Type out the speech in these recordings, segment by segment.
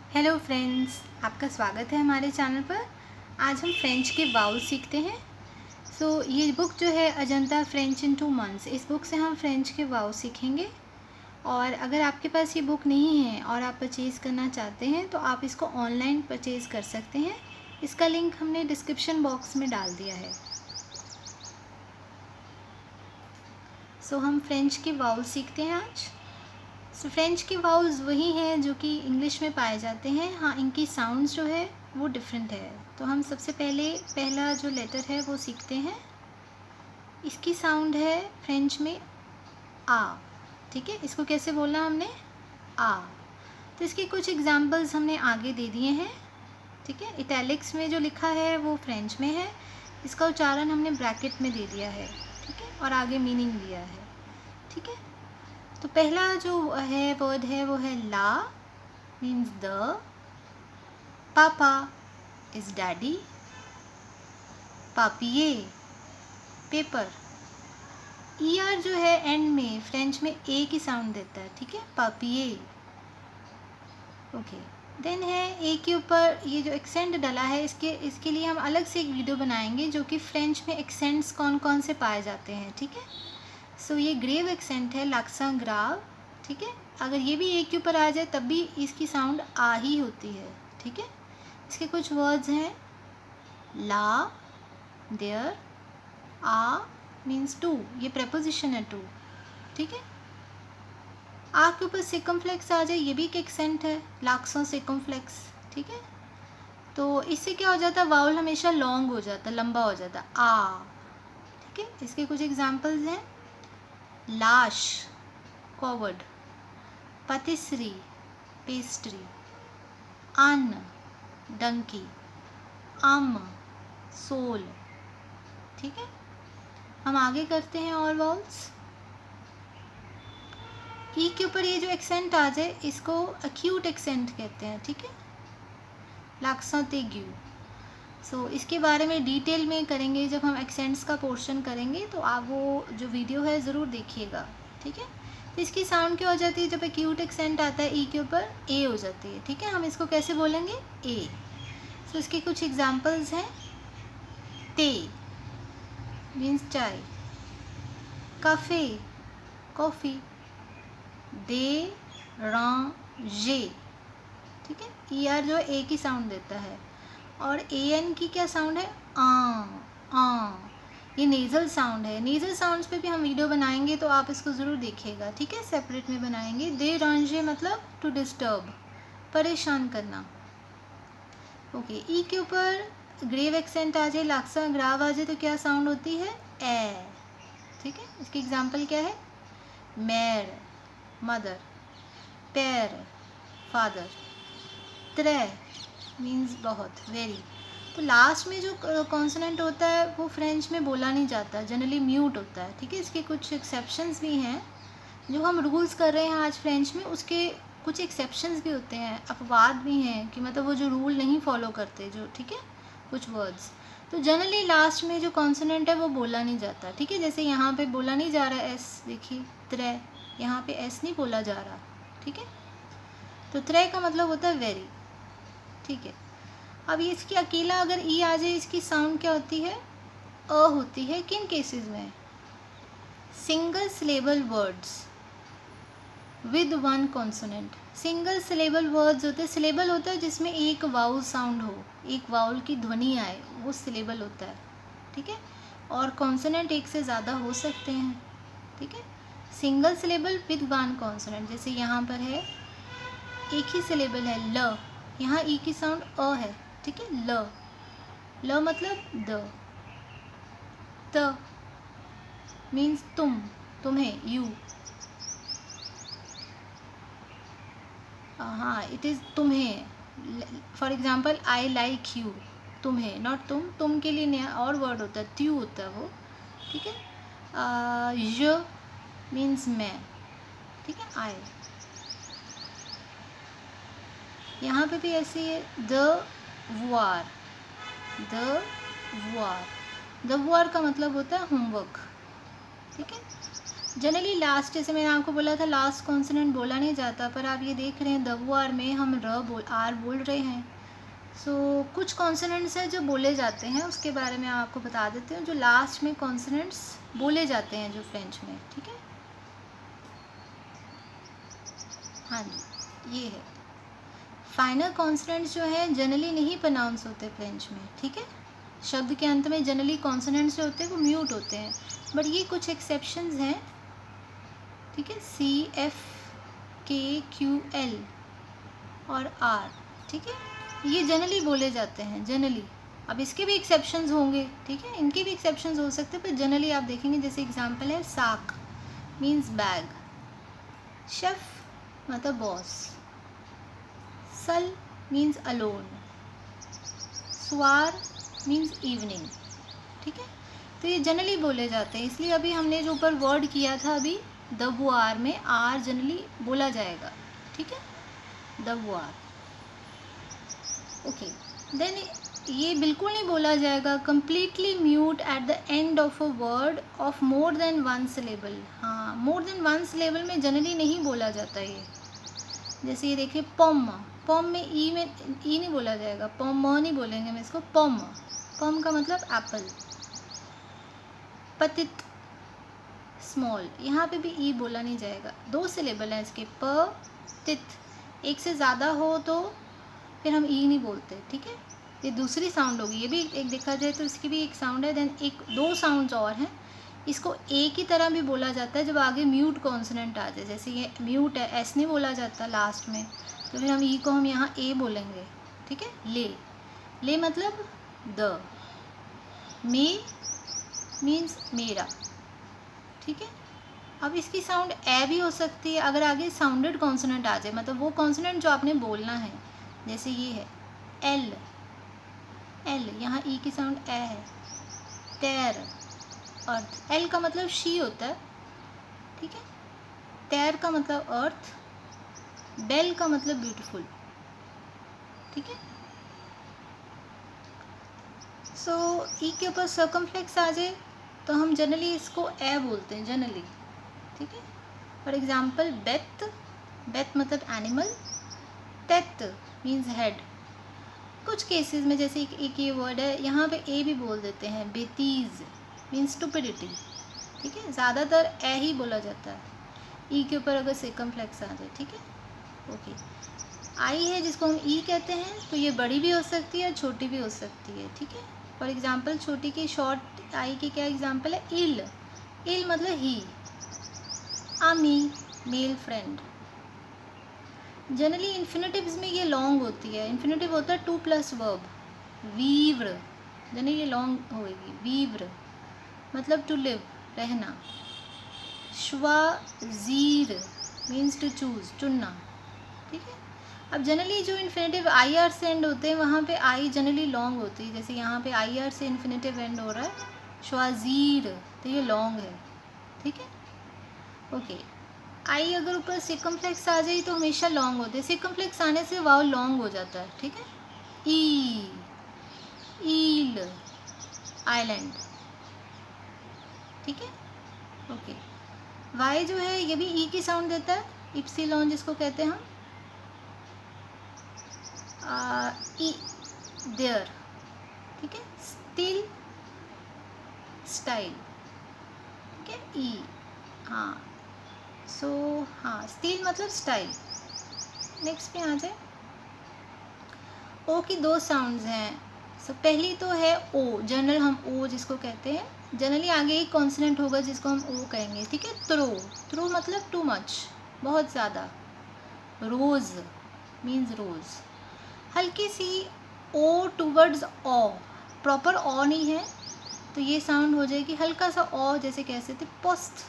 Hello friends, आपका स्वागत है हमारे चैनल पर। आज हम फ्रेंच के वाउल सीखते हैं। ये बुक जो है अजंता फ्रेंच इन 2 मंथ्स, इस बुक से हम फ्रेंच के वाउल सीखेंगे। और अगर आपके पास ये बुक नहीं है और आप परचेज़ करना चाहते हैं तो आप इसको ऑनलाइन परचेज़ कर सकते हैं। इसका लिंक हमने डिस्क्रिप्शन बॉक्स में डाल दिया है। हम फ्रेंच के वाउल सीखते हैं आज। फ्रेंच के वाउल्स वही हैं जो कि इंग्लिश में पाए जाते हैं। हाँ, इनकी साउंड्स जो है वो डिफरेंट है। तो हम सबसे पहले पहला जो लेटर है वो सीखते हैं। इसकी साउंड है फ्रेंच में आ। ठीक है, इसको कैसे बोलना हमने? आ। तो इसके कुछ एग्जाम्पल्स हमने आगे दे दिए हैं। ठीक है, इटैलिक्स में जो लिखा है वो फ्रेंच में है। इसका उच्चारण हमने ब्रैकेट में दे दिया है। ठीक है, और आगे मीनिंग दिया है। ठीक है, तो पहला जो है वर्ड है वो है ला, मीन्स द। पापा इज डैडी। पापिये पेपर। ईआर जो है एंड में फ्रेंच में ए की साउंड देता है। ठीक है, पापिये। ओके, देन है ए के ऊपर ये जो एक्सेंट डला है, इसके लिए हम अलग से एक वीडियो बनाएंगे जो कि फ्रेंच में एक्सेंट्स कौन कौन से पाए जाते हैं। ठीक है, ये ग्रेव एक्सेंट है, लाक्सा ग्राव। ठीक है, अगर ये भी ए के ऊपर आ जाए तब भी इसकी साउंड आ ही होती है। ठीक है, इसके कुछ वर्ड्स हैं ला, देयर, आ मीन्स टू, ये प्रेपोजिशन है टू। ठीक है, आ के ऊपर सिकमफ्लेक्स आ जाए, ये भी एक एक्सेंट है, लाक्सों सिकमफ्लेक्स। ठीक है, तो इससे क्या हो जाता है, वाउल हमेशा लॉन्ग हो जाता है, लंबा हो जाता है, आ। ठीक है, इसके कुछ एग्जाम्पल्स हैं लाश, कॉवर्ड। पतिसरी, पेस्ट्री। अन, डंकी। अम, सोल। ठीक है, हम आगे करते हैं और वाउल्स। ई के ऊपर ये जो एक्सेंट आ जाए इसको अक्यूट एक्सेंट कहते हैं। ठीक है, लाक्सा तेग्यू। इसके बारे में डिटेल में करेंगे जब हम एक्सेंट्स का पोर्शन करेंगे, तो आप वो जो वीडियो है ज़रूर देखिएगा। ठीक है, तो इसकी साउंड क्या हो जाती है, जब एक्यूट एक्सेंट आता है ई के ऊपर ए हो जाती है। ठीक है, हम इसको कैसे बोलेंगे, ए। इसके कुछ एग्जाम्पल्स हैं ते मीन्स चाय। काफ़े, कॉफ़ी। दे, रांजे। ठीक है, ई आर जो ए की साउंड देता है और ए एन की क्या साउंड है, आ। ये नेज़ल साउंड है। नेज़ल साउंड्स पे भी हम वीडियो बनाएंगे तो आप इसको ज़रूर देखिएगा। ठीक है, सेपरेट में बनाएंगे। दे रांजे मतलब टू डिस्टर्ब, परेशान करना। ओके, ई के ऊपर ग्रेव एक्सेंट आ जाए, लाक्सा ग्राव आ जाए तो क्या साउंड होती है, ए। ठीक है, इसकी एग्जाम्पल क्या है, मैर, मदर। पैर, फादर। त्रे मीन्स बहुत, वेरी। तो लास्ट में जो कॉन्सोनेंट होता है वो फ्रेंच में बोला नहीं जाता, जनरली म्यूट होता है। ठीक है, इसके कुछ एक्सेप्शंस भी हैं। जो हम रूल्स कर रहे हैं आज फ्रेंच में, उसके कुछ एक्सेप्शंस भी होते हैं, अपवाद भी हैं कि मतलब वो जो रूल नहीं फॉलो करते जो। ठीक है, कुछ वर्ड्स तो जनरली लास्ट में जो कॉन्सोनेंट है वो बोला नहीं जाता। ठीक है, जैसे यहाँ पे बोला नहीं जा रहा है एस, देखिए त्रे, यहाँ पे एस नहीं बोला जा रहा। ठीक है, तो त्रे का मतलब होता है वेरी। ठीक है, अब ये इसकी अकेला अगर ई आ जाए, इसकी साउंड क्या होती है, अ होती है। किन केसेस में, single syllable words with one consonant. Single syllable words होते हैं, सिलेबल होता है जिसमें एक वाउल साउंड हो, एक वाउल की ध्वनि आए, वो सिलेबल होता है। ठीक है, और कॉन्सोनेंट एक से ज़्यादा हो सकते हैं। ठीक है, single syllable with one consonant, जैसे यहाँ पर है एक ही सिलेबल है ल, यहाँ ई की साउंड अ है। ठीक है, ल, ल मतलब द। त मीन्स तुम, तुम्हें, यू। हाँ, इट इज़ तुम्हें। For example I like you, तुम्हें, नॉट तुम के लिए नया और वर्ड होता है, त्यू होता है वो। ठीक है, य मीन्स मैं। ठीक है, आई। यहाँ पे भी ऐसे ही है, द वुआर। द वुआर, द वुआर का मतलब होता है होमवर्क। ठीक है, जनरली लास्ट, जैसे मैंने आपको बोला था लास्ट कॉन्सोनेंट बोला नहीं जाता, पर आप ये देख रहे हैं WR में हम R बोल रहे हैं। सो कुछ कॉन्सोनेंट्स हैं जो बोले जाते हैं, उसके बारे में आपको बता देते हैं, जो लास्ट में कॉन्सोनेंट्स बोले जाते हैं जो फ्रेंच में, ठीक है। हाँ जी, ये है फाइनल कॉन्सोनेंट्स जो है जनरली नहीं प्रोनाउंस होते फ्रेंच में, ठीक है। शब्द के अंत में जनरली कॉन्सोनेंट्स जो होते हैं वो म्यूट होते हैं, बट ये कुछ एक्सेप्शंस हैं, ठीक है। CFKQL और R, ठीक है, ये जनरली बोले जाते हैं जनरली। अब इसके भी एक्सेप्शंस होंगे, ठीक है, इनके भी एक्सेप्शंस हो सकते हैं, पर जनरली आप देखेंगे जैसे एग्जांपल है साक मींस बैग, शेफ मतलब बॉस, सल मींस अलोन, सुआर मींस इवनिंग, ठीक है। तो ये जनरली बोले जाते हैं, इसलिए अभी हमने जो ऊपर वर्ड किया था अभी WR में R जनरली बोला जाएगा, ठीक है, WR। ओके, देन ये बिल्कुल नहीं बोला जाएगा completely mute at the end of a word of more than one syllable. हाँ, मोर देन वन सिलेबल में जनरली नहीं बोला जाता ये। जैसे ये देखिए पॉम, पॉम में ई नहीं बोला जाएगा, पॉम नहीं बोलेंगे हम इसको, पॉम, पॉम का मतलब एप्पल। पतित स्मॉल, यहाँ पे भी ई बोला नहीं जाएगा, 2 सिलेबल हैं इसके, प तित, एक से ज़्यादा हो तो फिर हम ई नहीं बोलते, ठीक है, ये दूसरी साउंड होगी। ये भी एक देखा जाए तो इसकी भी एक साउंड है, देन एक 2 साउंड्स और हैं। इसको ए की तरह भी बोला जाता है जब आगे म्यूट कॉन्सोनेंट आ जाए, जैसे ये म्यूट है, एस नहीं बोला जाता लास्ट में, तो फिर हम ई को हम यहाँ ए बोलेंगे, ठीक है। ले, ले मतलब द, मे मीन्स मेरा, ठीक है। अब इसकी साउंड ए भी हो सकती है अगर आगे साउंडेड कॉन्सोनेंट आ जाए, मतलब वो कॉन्सोनेंट जो आपने बोलना है, जैसे ये है एल, एल यहाँ ई की साउंड ए है। तैर, अर्थ, एल का मतलब शी होता है, ठीक है। तैर का मतलब अर्थ, बेल का मतलब ब्यूटीफुल, ठीक है। सो ई के ऊपर सर्कमफ्लेक्स आ जाए तो हम जनरली इसको ए बोलते हैं जनरली, ठीक है। फॉर एग्जाम्पल बेथ, बेथ मतलब एनिमल, तेत मीन्स हेड। कुछ केसेस में जैसे एक ये वर्ड है यहाँ पे ए भी बोल देते हैं, बेतीज मीन्स स्टुपिडिटी, ठीक है। ज़्यादातर ए ही बोला जाता है ई के ऊपर अगर सर्कमफ्लेक्स आ जाए, ठीक है। ओके, आई है जिसको हम ई कहते हैं, तो ये बड़ी भी हो सकती है छोटी भी हो सकती है, ठीक है। फॉर एग्जाम्पल छोटी की शॉर्ट आई की क्या एग्जाम्पल है, इल, इल मतलब ही, आमी मेल फ्रेंड। जनरली इन्फिनेटिव्स में ये लॉन्ग होती है, इन्फिनेटिव होता है 2+ वर्ब, वीव्र, जनरली ये लॉन्ग होएगी, वीव्र मतलब टू लिव, रहना। श्वाजीर मीन्स टू चूज, चुनना, ठीक है। अब जनरली जो इन्फिनेटिव IR से एंड होते हैं वहाँ पे आई जनरली लॉन्ग होती है, जैसे यहाँ पे IR से इन्फिनेटिव एंड हो रहा है, श्वाजीर, तो ये लॉन्ग है, ठीक है। ओके, आई अगर ऊपर सर्कमफ्लेक्स आ जाए तो हमेशा लॉन्ग होते हैं, सर्कमफ्लेक्स आने से वाव लॉन्ग हो जाता है, ठीक है। ई, ईल, आइलैंड, ठीक है। ओके, वाई जो है ये भी ई की साउंड देता है, इप्सिलॉन जिसको कहते हैं हम, ई, देयर, ठीक है। स्टिल, स्टाइल, ठीक है, ई, हाँ। सो हाँ, स्टिल मतलब स्टाइल। नेक्स्ट पे आ जाए, ओ की 2 साउंड्स हैं। सो पहली तो है ओ, जनरल हम ओ जिसको कहते हैं, जनरली आगे एक कॉन्सोनेंट होगा जिसको हम ओ कहेंगे, ठीक है। थ्रो, थ्रो मतलब टू मच, बहुत ज़्यादा। रोज़ मीन्स रोज़, हल्की सी ओ टूवर्ड्स ऑ, प्रॉपर ऑ नहीं है तो ये साउंड हो जाएगी हल्का सा ऑ, जैसे कह सकते पोस्ट,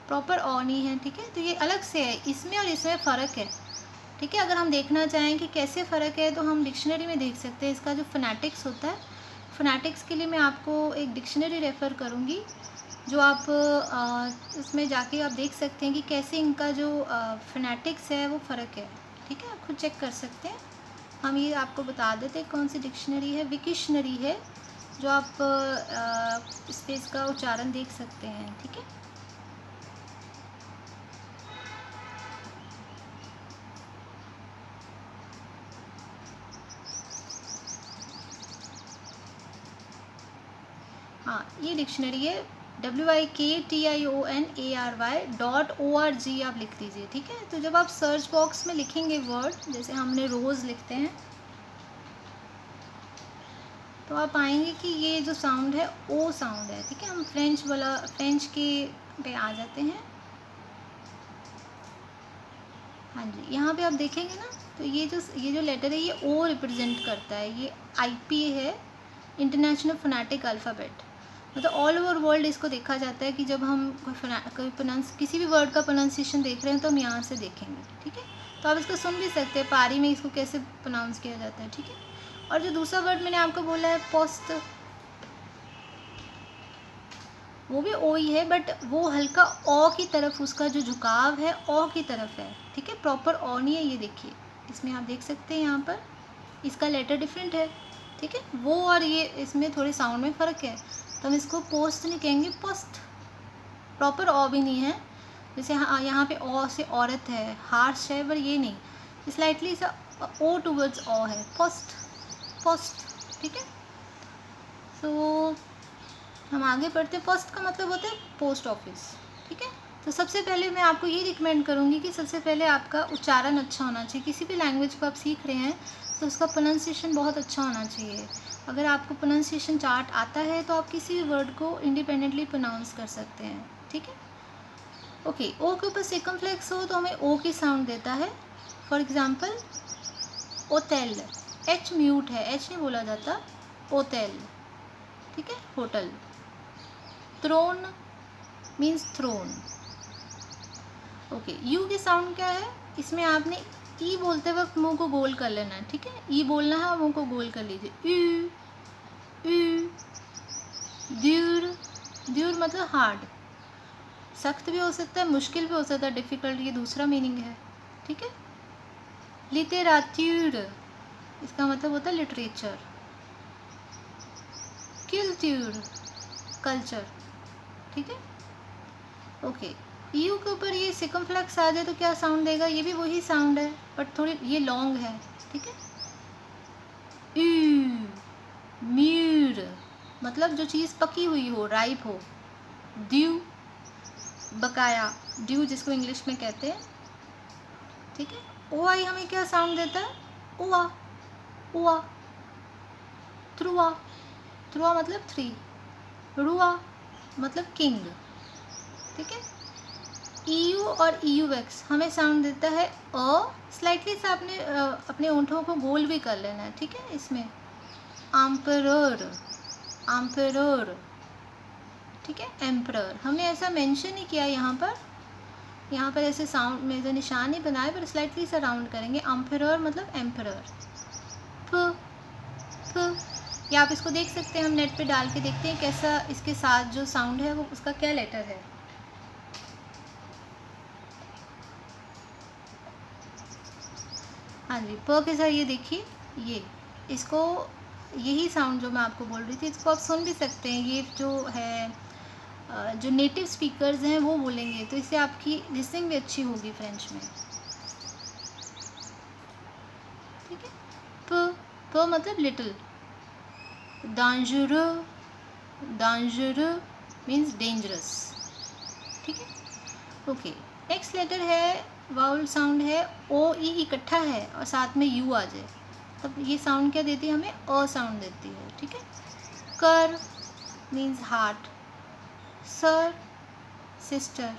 प्रॉपर ऑ नहीं है, ठीक है। तो ये अलग से है, इसमें और इसमें फ़र्क है, ठीक है। अगर हम देखना चाहें कि कैसे फ़र्क है तो हम डिक्शनरी में देख सकते हैं, इसका जो फोनेटिक्स होता है, फोनेटिक्स के लिए मैं आपको एक डिक्शनरी रेफ़र करूँगी, जो आप उसमें जाके आप देख सकते हैं कि कैसे इनका जो फोनेटिक्स है वो फ़र्क है, ठीक है। आप खुद चेक कर सकते हैं, हम ये आपको बता देते हैं कौन सी डिक्शनरी है, विकिशनरी है, जो आप इस पे इसका उच्चारण देख सकते हैं, ठीक है। हाँ, ये डिक्शनरी है WIKTIONARY.org आप लिख दीजिए, ठीक है। तो जब आप सर्च बॉक्स में लिखेंगे वर्ड, जैसे हमने रोज़ लिखते हैं, तो आप पाएंगे कि ये जो साउंड है ओ साउंड है, ठीक है। हम फ्रेंच के पे आ जाते हैं। हाँ जी, यहाँ पे आप देखेंगे ना, तो ये जो लेटर है ये ओ रिप्रेजेंट करता है। ये IP है, इंटरनेशनल फोनेटिक अल्फ़ाबेट। मतलब ऑल ओवर वर्ल्ड इसको देखा जाता है कि जब हम किसी भी वर्ड का प्रोनाउंसिएशन देख रहे हैं तो हम यहाँ से देखेंगे, ठीक है। तो आप इसको सुन भी सकते हैं, पारी में इसको कैसे प्रोनाउंस किया जाता है, ठीक है। और जो दूसरा वर्ड मैंने आपको बोला है पोस्ट, वो भी ओ ही है, बट वो हल्का ओ की तरफ, उसका जो झुकाव है ओ की तरफ है, ठीक है। प्रॉपर ओ नहीं है, ये देखिए, इसमें आप देख सकते हैं यहाँ पर इसका लेटर डिफरेंट है, ठीक है। वो और ये इसमें थोड़े साउंड में फ़र्क है, तो हम इसको पोस्ट नहीं कहेंगे, पोस्ट। प्रॉपर ओ भी नहीं है, जैसे हाँ यहाँ पे ओ से औरत है, हार्श है, पर ये नहीं, स्लाइटली सा ओ टूवर्ड्स ओ है, पोस्ट, पोस्ट, ठीक है। तो हम आगे बढ़ते हैं। पोस्ट का मतलब होता है पोस्ट ऑफिस, ठीक है। तो सबसे पहले मैं आपको ये रिकमेंड करूँगी कि सबसे पहले आपका उच्चारण अच्छा होना चाहिए। किसी भी लैंग्वेज को आप सीख रहे हैं तो उसका प्रोनाउंसिएशन बहुत अच्छा होना चाहिए। अगर आपको प्रोनाउंसिएशन चार्ट आता है तो आप किसी भी वर्ड को इंडिपेंडेंटली प्रोनाउंस कर सकते हैं, ठीक है। ओके, ओ के ऊपर सर्कमफ्लेक्स हो तो हमें ओ की साउंड देता है। फॉर एग्जाम्पल ओतेल, एच म्यूट है, एच नहीं बोला जाता, ओतेल, ठीक है, hotel. Throne means throne. Okay, U की साउंड क्या है, इसमें आपने ई बोलते वक्त मुंह को गोल कर लेना है, ठीक है। ई बोलना है और मुंह को गोल कर लीजिए। यू, यू, द्यूर, द्यूर मतलब हार्ड, सख्त भी हो सकता है, मुश्किल भी हो सकता है, डिफ़िकल्ट, ये दूसरा मीनिंग है, ठीक है। लिटेरात्यूर, इसका मतलब होता है लिटरेचर। किल्ट्यूर, कल्चर, ठीक है। ओके, यू के ऊपर ये सर्कमफ्लेक्स आ जाए तो क्या साउंड देगा, ये भी वही साउंड है बट थोड़ी ये लॉन्ग है, ठीक है। यू, म्यूर, मतलब जो चीज़ पकी हुई हो, राइप हो। ड्यू, बकाया, ड्यू जिसको इंग्लिश में कहते हैं, ठीक है। ओ आई हमें क्या साउंड देता है, उआ, उआ। थ्रुआ, थ्रुआ मतलब थ्री। रुआ मतलब किंग, ठीक है। EU और EUX हमें साउंड देता है अ, स्लाइटली सा आपने अपने ओंठों को गोल भी कर लेना है, ठीक है। इसमें आम्परर, आम्परर, ठीक है। एम्परर हमने ऐसा मेंशन ही किया यहाँ पर ऐसे साउंड में ऐसे निशान नहीं बनाए, पर स्लाइटली सा राउंड करेंगे। आम्परर मतलब एम्परर। फ, फ, या आप इसको देख सकते हैं, हम नेट पे डाल के देखते हैं कैसा इसके साथ जो साउंड है वो उसका क्या लेटर है। हाँ जी, प के साथ ये देखिए, ये इसको, यही साउंड जो मैं आपको बोल रही थी, इसको आप सुन भी सकते हैं। ये जो है जो नेटिव स्पीकर्स हैं वो बोलेंगे, तो इससे आपकी लिसनिंग भी अच्छी होगी फ्रेंच में, ठीक है। प मतलब लिटिल। दांजरeux, दांजरeux मीन्स डेंजरस, ठीक है। ओके, नेक्स्ट लेटर है, वाउल साउंड है, ओ ई इकट्ठा है और साथ में यू आ जाए, तब ये साउंड क्या देती है हमें, अ साउंड देती है, ठीक है। कर मीन्स हार्ट, सर सिस्टर,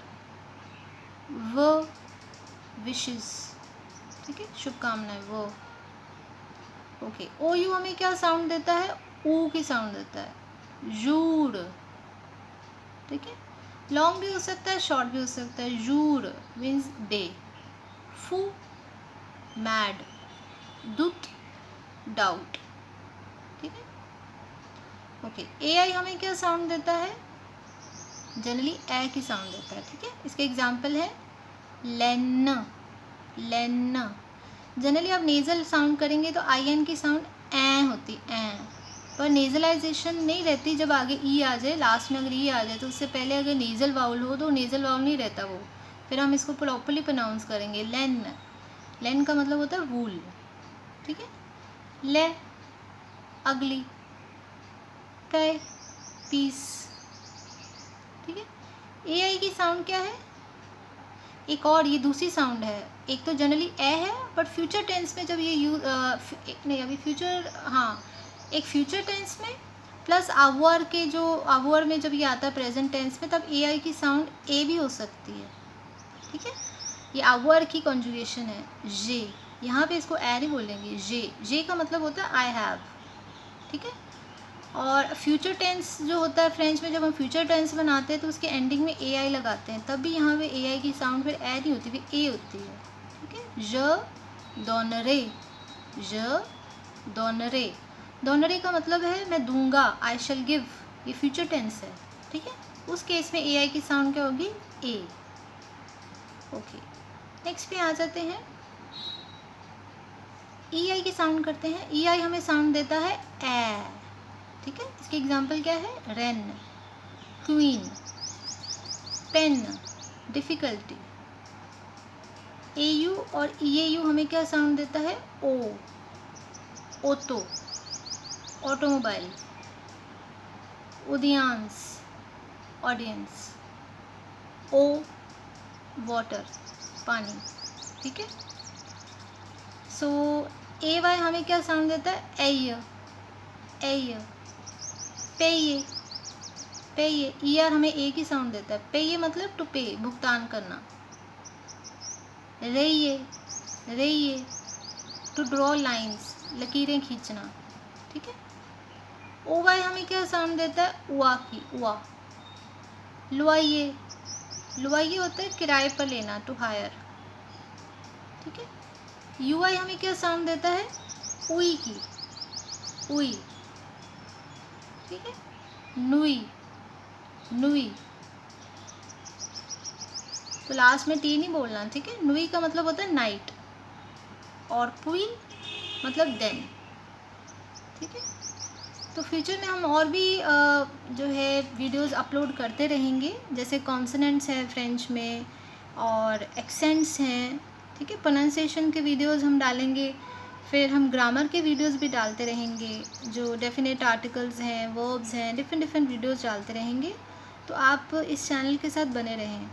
व विशेस, ठीक है, शुभकामनाएं, वो। ओके, ओ यू हमें क्या साउंड देता है, ऊ की साउंड देता है, जूर, ठीक है। लॉन्ग भी हो सकता है, शॉर्ट भी हो सकता है। जूर मीन्स डे। फू मैड, दुत डाउट, ठीक है। ओके, ए आई हमें क्या साउंड देता है, जनरली ए की साउंड देता है, ठीक है। इसके एग्जाम्पल है लेन, लेन। जनरली आप नेज़ल साउंड करेंगे तो आई एन की साउंड ए होती, ए, पर नेज़लाइजेशन नहीं रहती जब आगे ई आ जाए, लास्ट में अगर ई आ जाए तो उससे पहले अगर नेज़ल वाउल हो तो नेज़ल वाउल नहीं रहता वो, फिर हम इसको प्रॉपरली प्रोनाउंस करेंगे। लेन, लेन का मतलब होता है वूल, ठीक है। ले, अगली। पे, पीस, ठीक है। AI की साउंड क्या है, एक और ये दूसरी साउंड है, एक तो जनरली ए है बट फ्यूचर टेंस में जब ये नहीं अभी फ्यूचर, हाँ एक फ्यूचर टेंस में प्लस आवर के जो आवर में जब ये आता है प्रेजेंट टेंस में, तब AI की साउंड ए भी हो सकती है, ठीक है। ये आवर की कॉन्जुगेशन है जे, यहाँ पे इसको ए नहीं बोलेंगे, जे का मतलब होता है आई हैव, ठीक है। और फ्यूचर टेंस जो होता है फ्रेंच में, जब हम फ्यूचर टेंस बनाते हैं तो उसके एंडिंग में AI लगाते हैं, तब भी यहाँ पे AI की साउंड फिर ए नहीं होती, फिर ए होती है, ठीक है। ज डोनरे, ज डोनरे, डोनरे का मतलब है मैं दूंगा, आई शैल गिव, ये फ्यूचर टेंस है, ठीक है। उस केस में AI की साउंड क्या होगी, ए। ओके, नेक्स्ट पे आ जाते हैं, EI की साउंड करते हैं। EI हमें साउंड देता है ए, ठीक है। इसके एग्जाम्पल क्या है, rain, queen, pen, difficulty. AU और EAU हमें क्या साउंड देता है, ओ, ओतो, ऑटोमोबाइल, उद्यांस, ऑडियंस, ओ, वाटर, पानी, ठीक है। सो AY हमें क्या साउंड देता है, एय, एय, पेये, पेये। ER हमें ए की साउंड देता है, पेये मतलब टू पे, भुगतान करना। रेये, रेये, टू ड्रॉ लाइंस, लकीरें खींचना, ठीक है। OY हमें क्या साउंड देता है, उआ की, उआ। लुआइये, लुआइये होता है किराए पर लेना, टू हायर, ठीक है। UI हमें क्या साउंड देता है, उई की, उई, ठीक है। नुई, नुई, तो लास्ट में टी नहीं बोलना, ठीक है। नुई का मतलब होता है नाइट, और पुई मतलब देन, ठीक है। तो फ्यूचर में हम और भी जो है वीडियोस अपलोड करते रहेंगे, जैसे कॉन्सोनेंट्स है फ्रेंच में और एक्सेंट्स हैं, ठीक है। प्रोनाउंसिएशन के वीडियोस हम डालेंगे, फिर हम ग्रामर के वीडियोस भी डालते रहेंगे, जो डेफिनेट आर्टिकल्स हैं, वर्ब्स हैं, डिफरेंट वीडियोस डालते रहेंगे। तो आप इस चैनल के साथ बने रहें।